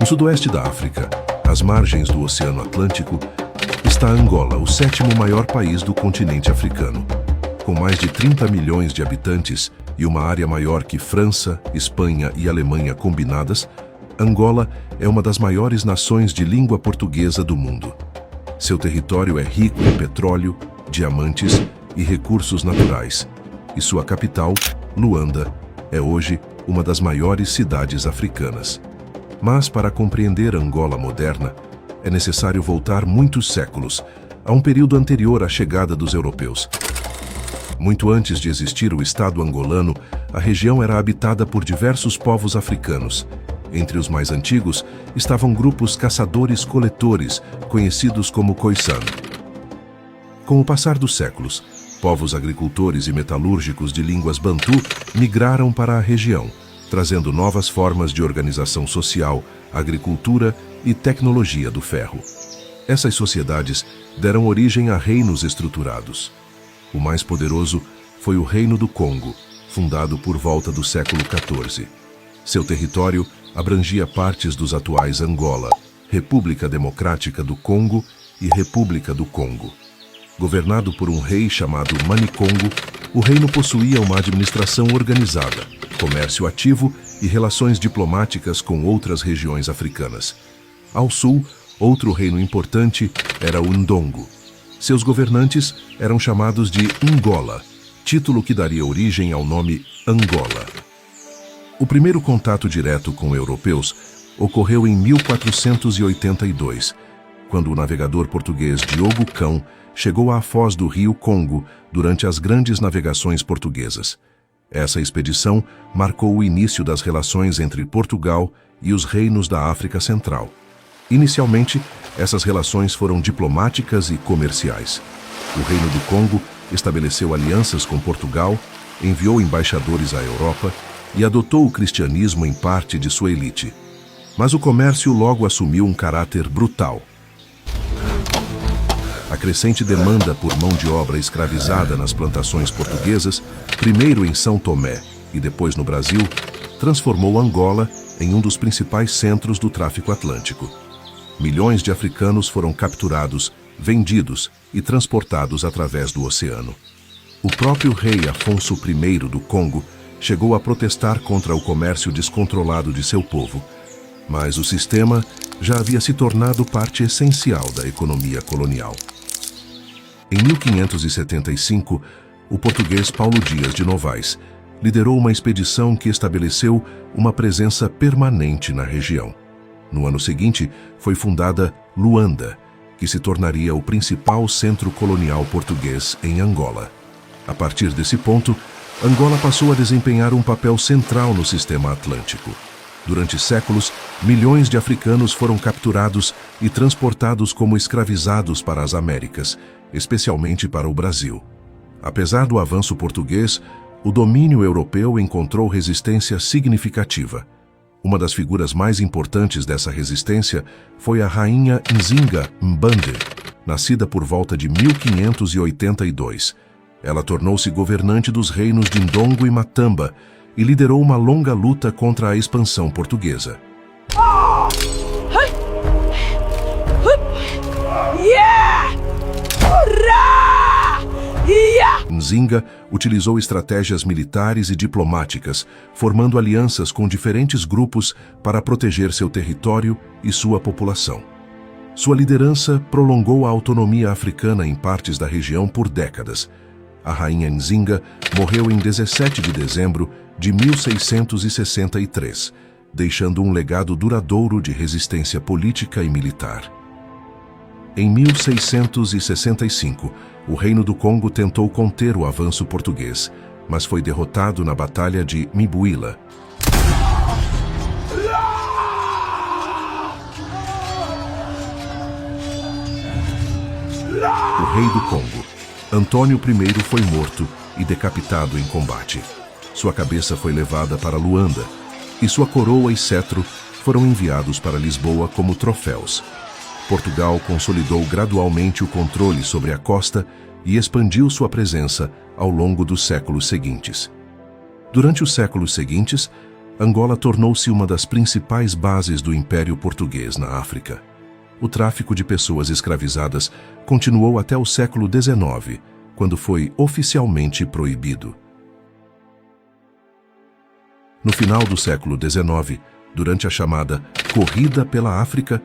sudoeste da África, às margens do Oceano Atlântico, está Angola, o sétimo maior país do continente africano. Com mais de 30 milhões de habitantes e uma área maior que França, Espanha e Alemanha combinadas, Angola é uma das maiores nações de língua portuguesa do mundo. Seu território é rico em petróleo, diamantes e recursos naturais, e sua capital, Luanda, é hoje uma das maiores cidades africanas. Mas para compreender Angola moderna, é necessário voltar muitos séculos, a um período anterior à chegada dos europeus. Muito antes de existir o Estado angolano, a região era habitada por diversos povos africanos. Entre os mais antigos estavam grupos caçadores-coletores, conhecidos como Khoisan. Com o passar dos séculos, povos agricultores e metalúrgicos de línguas bantu migraram para a região, trazendo novas formas de organização social, agricultura e tecnologia do ferro. Essas sociedades deram origem a reinos estruturados. O mais poderoso foi o Reino do Congo, fundado por volta do século XIV. Seu território abrangia partes dos atuais Angola, República Democrática do Congo e República do Congo. Governado por um rei chamado Manicongo, o reino possuía uma administração organizada, comércio ativo e relações diplomáticas com outras regiões africanas. Ao sul, outro reino importante era o Ndongo. Seus governantes eram chamados de Ngola, título que daria origem ao nome Angola. O primeiro contato direto com europeus ocorreu em 1482, quando o navegador português Diogo Cão chegou à foz do rio Congo durante as grandes navegações portuguesas. Essa expedição marcou o início das relações entre Portugal e os reinos da África Central. Inicialmente, essas relações foram diplomáticas e comerciais. O Reino do Congo estabeleceu alianças com Portugal, enviou embaixadores à Europa e adotou o cristianismo em parte de sua elite. Mas o comércio logo assumiu um caráter brutal. A crescente demanda por mão de obra escravizada nas plantações portuguesas, primeiro em São Tomé e depois no Brasil, transformou Angola em um dos principais centros do tráfico atlântico. Milhões de africanos foram capturados, vendidos e transportados através do oceano. O próprio rei Afonso I do Congo chegou a protestar contra o comércio descontrolado de seu povo, mas o sistema já havia se tornado parte essencial da economia colonial. Em 1575, o português Paulo Dias de Novaes liderou uma expedição que estabeleceu uma presença permanente na região. No ano seguinte, foi fundada Luanda, que se tornaria o principal centro colonial português em Angola. A partir desse ponto, Angola passou a desempenhar um papel central no sistema atlântico. Durante séculos, milhões de africanos foram capturados e transportados como escravizados para as Américas, especialmente para o Brasil. Apesar do avanço português, o domínio europeu encontrou resistência significativa. Uma das figuras mais importantes dessa resistência foi a rainha Nzinga Mbande, nascida por volta de 1582. Ela tornou-se governante dos reinos de Ndongo e Matamba e liderou uma longa luta contra a expansão portuguesa. Nzinga utilizou estratégias militares e diplomáticas, formando alianças com diferentes grupos para proteger seu território e sua população. Sua liderança prolongou a autonomia africana em partes da região por décadas. A rainha Nzinga morreu em 17 de dezembro de 1663, deixando um legado duradouro de resistência política e militar. Em 1665, o Reino do Congo tentou conter o avanço português, mas foi derrotado na Batalha de Mibuila. O rei do Congo, Antônio I, foi morto e decapitado em combate. Sua cabeça foi levada para Luanda e sua coroa e cetro foram enviados para Lisboa como troféus. Portugal consolidou gradualmente o controle sobre a costa e expandiu sua presença ao longo dos séculos seguintes. Durante os séculos seguintes, Angola tornou-se uma das principais bases do Império Português na África. O tráfico de pessoas escravizadas continuou até o século XIX, quando foi oficialmente proibido. No final do século XIX, durante a chamada Corrida pela África,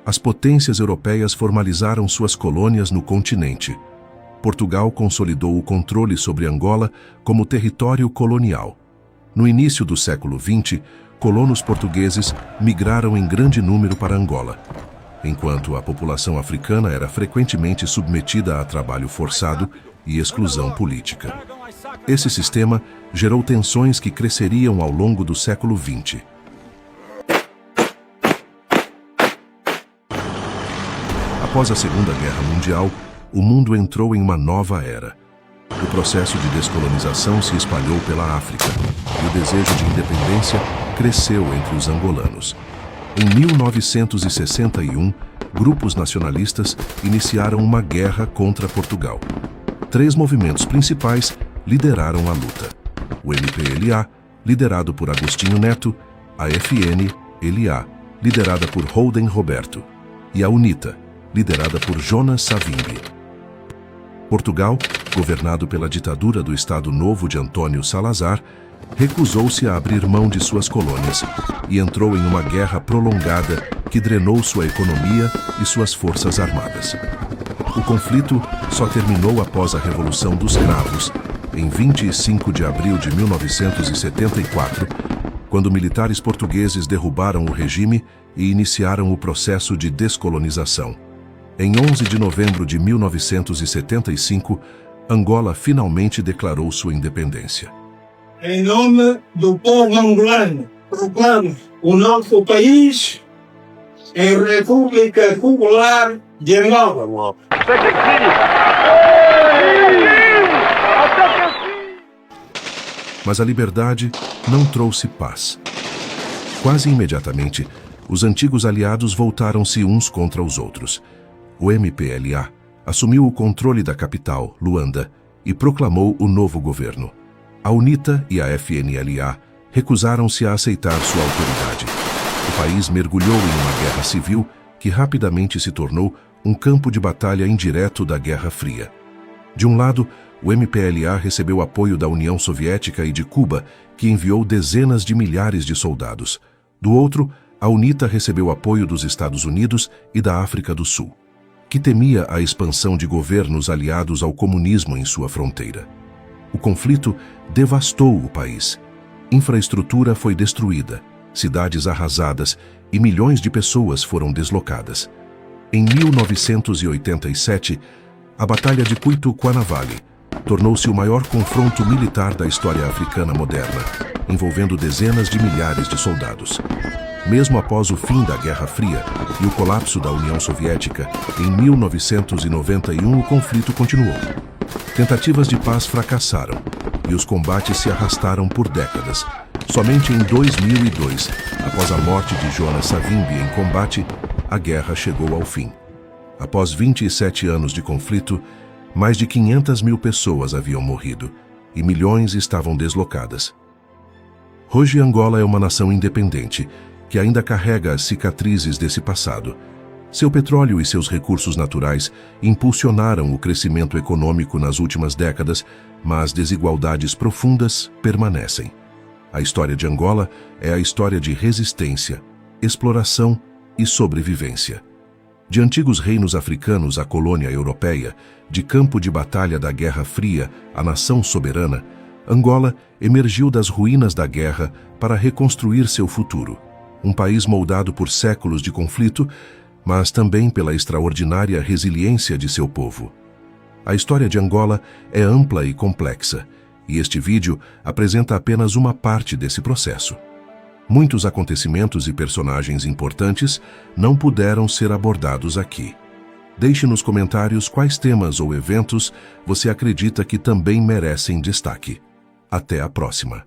as potências europeias formalizaram suas colônias no continente. Portugal consolidou o controle sobre Angola como território colonial. No início do século XX, colonos portugueses migraram em grande número para Angola, enquanto a população africana era frequentemente submetida a trabalho forçado e exclusão política. Esse sistema gerou tensões que cresceriam ao longo do século XX. Após a Segunda Guerra Mundial, o mundo entrou em uma nova era. O processo de descolonização se espalhou pela África e o desejo de independência cresceu entre os angolanos. Em 1961, grupos nacionalistas iniciaram uma guerra contra Portugal. 3 movimentos principais lideraram a luta: o MPLA, liderado por Agostinho Neto, a FNLA, liderada por Holden Roberto, e a UNITA, liderada por Jonas Savimbi. Portugal, governado pela ditadura do Estado Novo de Antônio Salazar, recusou-se a abrir mão de suas colônias e entrou em uma guerra prolongada que drenou sua economia e suas forças armadas. O conflito só terminou após a Revolução dos Cravos, em 25 de abril de 1974, quando militares portugueses derrubaram o regime e iniciaram o processo de descolonização. Em 11 de novembro de 1975, Angola finalmente declarou sua independência. Em nome do povo angolano, proclamo o nosso país em República Popular de Angola. Mas a liberdade não trouxe paz. Quase imediatamente, os antigos aliados voltaram-se uns contra os outros. O MPLA assumiu o controle da capital, Luanda, e proclamou o novo governo. A UNITA e a FNLA recusaram-se a aceitar sua autoridade. O país mergulhou em uma guerra civil que rapidamente se tornou um campo de batalha indireto da Guerra Fria. De um lado, o MPLA recebeu apoio da União Soviética e de Cuba, que enviou dezenas de milhares de soldados. Do outro, a UNITA recebeu apoio dos Estados Unidos e da África do Sul, que temia a expansão de governos aliados ao comunismo em sua fronteira. O conflito devastou o país. Infraestrutura foi destruída, cidades arrasadas e milhões de pessoas foram deslocadas. Em 1987, a Batalha de Cuito-Cuanavale tornou-se o maior confronto militar da história africana moderna, envolvendo dezenas de milhares de soldados. Mesmo após o fim da Guerra Fria e o colapso da União Soviética, em 1991 o conflito continuou. Tentativas de paz fracassaram e os combates se arrastaram por décadas. Somente em 2002, após a morte de Jonas Savimbi em combate, a guerra chegou ao fim. Após 27 anos de conflito, mais de 500 mil pessoas haviam morrido e milhões estavam deslocadas. Hoje, Angola é uma nação independente que ainda carrega as cicatrizes desse passado. Seu petróleo e seus recursos naturais impulsionaram o crescimento econômico nas últimas décadas, mas desigualdades profundas permanecem. A história de Angola é a história de resistência, exploração e sobrevivência. De antigos reinos africanos à colônia europeia, de campo de batalha da Guerra Fria à nação soberana, Angola emergiu das ruínas da guerra para reconstruir seu futuro. Um país moldado por séculos de conflito, mas também pela extraordinária resiliência de seu povo. A história de Angola é ampla e complexa, e este vídeo apresenta apenas uma parte desse processo. Muitos acontecimentos e personagens importantes não puderam ser abordados aqui. Deixe nos comentários quais temas ou eventos você acredita que também merecem destaque. Até a próxima!